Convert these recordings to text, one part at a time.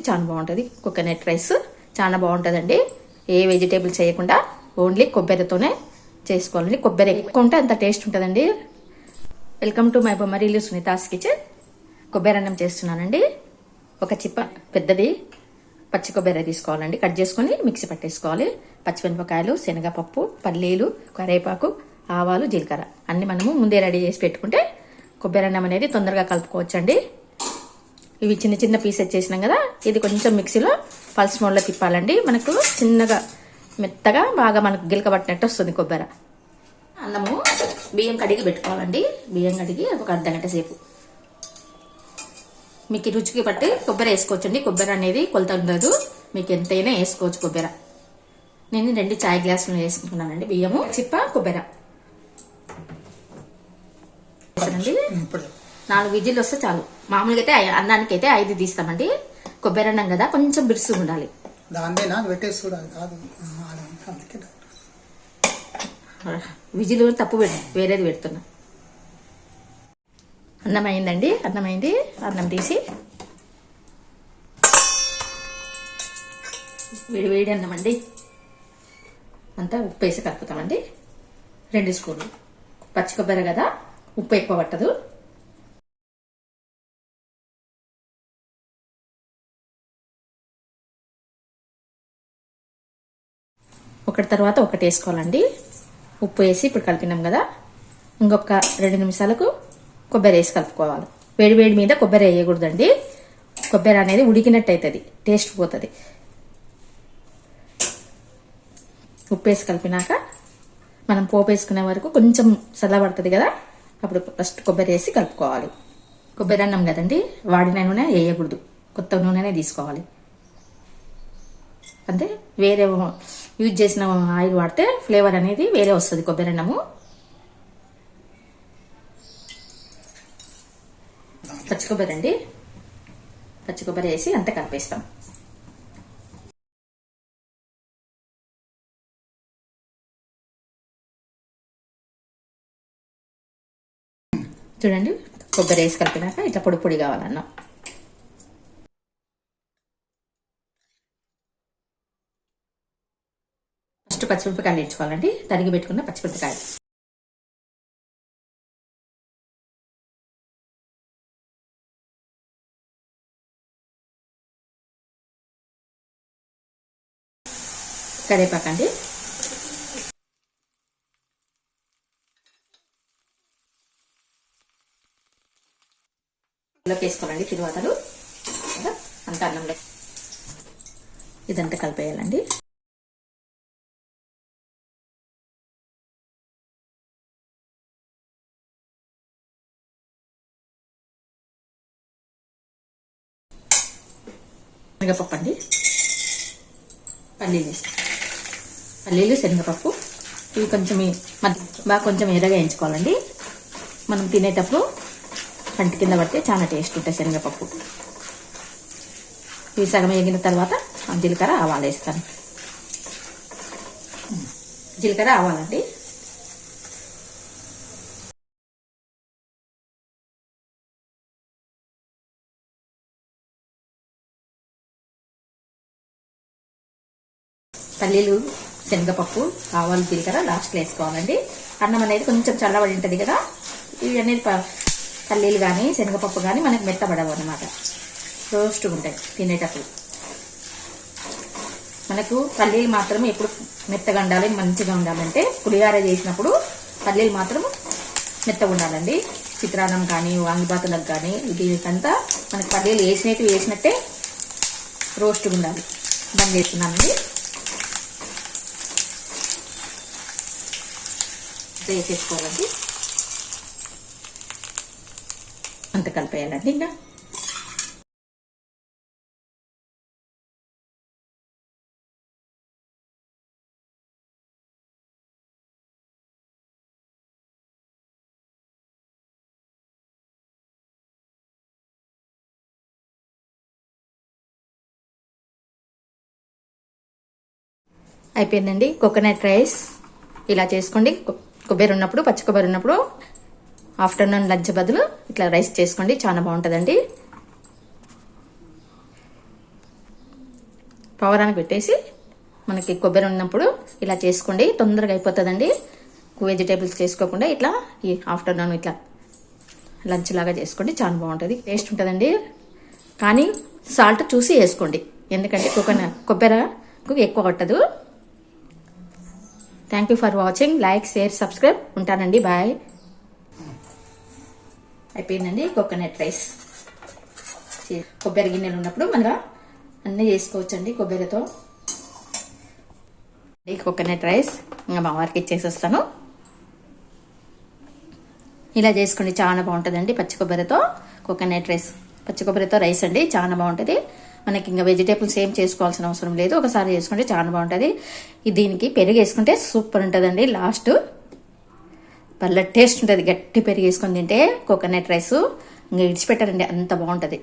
చాలా బాగుంటుంది. Coconut rice చాలా బాగుంటుందండి. ఏ వెజిటేబుల్స్ చేయకుండా ఓన్లీ కొబ్బరితోనే చేసుకోవాలండి. కొబ్బరి ఎక్కువ ఉంటే అంత టేస్ట్ ఉంటుందండి. Welcome to my Bommarillu Sunitha's kitchen. కొబ్బరి అన్నం చేస్తున్నానండి. ఒక చిప్ప పెద్దది పచ్చి కొబ్బరి తీసుకోవాలండి. కట్ చేసుకుని మిక్సీ పట్టేసుకోవాలి. పచ్చిమిరపకాయలు, శనగపప్పు, పల్లీలు, కరివేపాకు, ఆవాలు, జీలకర్ర అన్ని మనము ముందే రెడీ చేసి పెట్టుకుంటే కొబ్బరి అన్నం అనేది తొందరగా కలుపుకోవచ్చండి. ఇవి చిన్న చిన్న పీసెస్ చేసినాం కదా, ఇది కొంచెం మిక్సీలో పల్స్ మోడ్లో తిప్పాలండి. మనకు చిన్నగా మెత్తగా బాగా మనకు గిలక పట్టినట్టు వస్తుంది కొబ్బరి. అన్నము బియ్యం కడిగి పెట్టుకోవాలండి. బియ్యం కడిగి ఒక అర్ధగంట సేపు మీకు రుచికి పట్టి కొబ్బరి వేసుకోవచ్చండి. కొబ్బరి అనేది కొలత ఉండదు, మీకు ఎంతైనా వేసుకోవచ్చు కొబ్బరి. నేను 2 చాయ్ గ్లాసులు వేసుకుంటున్నానండి. బియ్యము, చిప్ప, కొబ్బరి. 4 విజిల్ వస్తే చాలు. మామూలుగా అయితే అన్నానికి అయితే 5 తీస్తామండి. కొబ్బరి అన్నం కదా, కొంచెం బిరుసు ఉండాలి. విజిల్ తప్పు వేరేది పెడుతున్నా. అన్నం అయిందండి. అన్నం అయింది. అన్నం తీసి వేడి వేడి అన్నం అండి. అంతా ఉప్పు వేసి కలుపుతామండి. 2 స్పూన్లు పచ్చి కొబ్బరి కదా, ఉప్పు ఎక్కువ పట్టదు. ఒకటి తర్వాత ఒకటి వేసుకోవాలండి. ఉప్పు వేసి ఇప్పుడు కలిపినాం కదా, ఇంకొక 2 నిమిషాలకు కొబ్బరి వేసి కలుపుకోవాలి. వేడి వేడి మీద కొబ్బరి వేయకూడదండి. కొబ్బరి అనేది ఉడికినట్టు అవుతుంది, టేస్ట్ పోతుంది. ఉప్పు వేసి కలిపినాక మనం పోపు వేసుకునే వరకు కొంచెం చల్లబడుతుంది కదా, అప్పుడు ఫస్ట్ కొబ్బరి వేసి కలుపుకోవాలి. కొబ్బరి అన్నం కదండి, వాడిన నూనె వేయకూడదు, కొత్త నూనెనే తీసుకోవాలి. అంటే వేరే యూజ్ చేసిన ఆయిల్ వాడితే ఫ్లేవర్ అనేది వేరే వస్తుంది కొబ్బరి అన్నము. పచ్చి కొబ్బరి అండి. పచ్చి కొబ్బరి వేసి అంతా కలిపేస్తాం. చూడండి, కొబ్బరి వేసి కలిపినాక ఇట్లా పొడి పొడి కావాలన్నా. ఫస్ట్ పచ్చిమిరపకాయలు ఇచ్చుకోవాలండి. తరిగి పెట్టుకున్న పచ్చిమిరపకాయలు, కరివేపాకండి, వేసుకోవాలండి. తిరువాతలు అంతా అన్నంలో ఇదంతా కలిపేయాలండి. శనగపప్పు అండి, పల్లీలు, శనగపప్పు ఇవి కొంచెం ఎర్రగా వేయించుకోవాలండి. మనం తినేటప్పుడు కంటి కింద పడితే చాలా టేస్ట్ ఉంటాయి శనగపప్పు. ఇవి సగం వేగిన తర్వాత జీలకర్ర, ఆవాలు వేస్తాను. జీలకర్ర, ఆవాలండి. పల్లీలు, శనగపప్పు, ఆవాలు, జీలకర్ర లాస్ట్లో వేసుకోవాలండి. అన్నం అనేది కొంచెం చల్లబడి ఉంటుంది కదా, ఇవి అనేది పల్లీలు కానీ శనగపప్పు కానీ మనకు మెత్తబడవు అనమాట, రోస్ట్ ఉంటాయి తినేటప్పుడు. మనకు పల్లీలు మాత్రం ఎప్పుడు మెత్తగా ఉండాలి, మంచిగా ఉండాలంటే పులిహార చేసినప్పుడు పల్లీలు మాత్రం మెత్తగా ఉండాలండి. చిత్రాన్నం కానీ వాంగిబాతులకు కానీ వీటికంతా మనకు పల్లీలు వేసినట్టే రోస్ట్ ఉండాలి. బంద్ చేస్తున్నానండి. వేసేసుకోవాలండి, అంత కలిపేయాలండి. ఇంకా అయిపోయిందండి కోకోనట్ రైస్. ఇలా చేసుకోండి. కొబ్బరి ఉన్నప్పుడు, పచ్చి కొబ్బరి ఉన్నప్పుడు ఆఫ్టర్నూన్ లంచ్ బదులు ఇట్లా రైస్ చేసుకోండి, చాలా బాగుంటుందండి. పవరానికి పెట్టేసి మనకి కొబ్బరి ఉన్నప్పుడు ఇలా చేసుకోండి, తొందరగా అయిపోతుందండి. వెజిటేబుల్స్ చేసుకోకుండా ఇట్లా ఈ ఆఫ్టర్నూన్ ఇట్లా లంచ్ లాగా చేసుకోండి, చాలా బాగుంటుంది, టేస్ట్ ఉంటుందండి. కానీ సాల్ట్ చూసి వేసుకోండి, ఎందుకంటే కొబ్బరికి ఎక్కువ పట్టదు. Thank you for watching. Like, share, subscribe. ఉంటానండి, బాయ్. అయిపోయిందండి కోకోనట్ రైస్. కొబ్బరి గిన్నెలు ఉన్నప్పుడు మనం అన్నీ చేసుకోవచ్చండి కొబ్బరితో. ఈ కోకోనట్ రైస్ ఇంకా మా వారికి ఇచ్చేసేస్తాను. ఇలా చేసుకోండి, చాలా బాగుంటుందండి. పచ్చి కొబ్బరితో కోకోనట్ రైస్, పచ్చి కొబ్బరితో రైస్ అండి, చాలా బాగుంటుంది. మనకి ఇంకా వెజిటేబుల్స్ ఏం చేసుకోవాల్సిన అవసరం లేదు, ఒకసారి చేసుకుంటే చాలా బాగుంటుంది. దీనికి పెరుగు వేసుకుంటే సూపర్ ఉంటుందండి. లాస్ట్ పళ్ళ టేస్ట్ ఉంటుంది, గట్టి పెరుగు వేసుకొని తింటే కోకోనట్ రైస్ ఇంకా ఇడిచిపెట్టారండి, అంత బాగుంటుంది.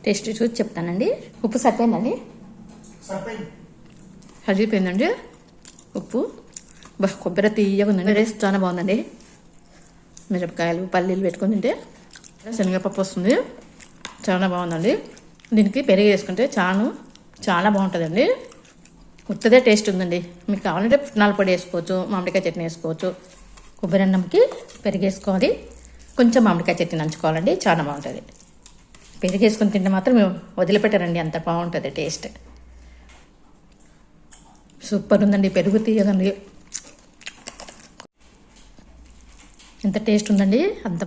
టేస్ట్ చూసి చెప్తానండి. ఉప్పు సరిపోయిందండి, సరిపోయిందండి ఉప్పు. కొబ్బరి తీయగా ఉందండి, రైస్ చాలా బాగుందండి. మిరపకాయలు, పల్లీలు పెట్టుకొని తింటే శనగపప్పు వస్తుంది, చాలా బాగుందండి. దీనికి పెరుగు వేసుకుంటే చాలా బాగుంటుందండి. ఉత్తదే టేస్ట్ ఉందండి. మీకు కావాలంటే పుట్నాల పొడి వేసుకోవచ్చు, మామిడికాయ చట్నీ వేసుకోవచ్చు. కొబ్బరి అన్నంకి పెరుగు వేసుకోవాలి, కొంచెం మామిడికాయ చట్నీ నంచుకోవాలండి, చాలా బాగుంటుంది. పెరుగు వేసుకొని తింటే మాత్రం వదిలిపెట్టారండి, అంత బాగుంటుంది టేస్ట్. సూపర్ ఉందండి, పెరుగు తీయదండి, ఎంత టేస్ట్ ఉందండి, అంత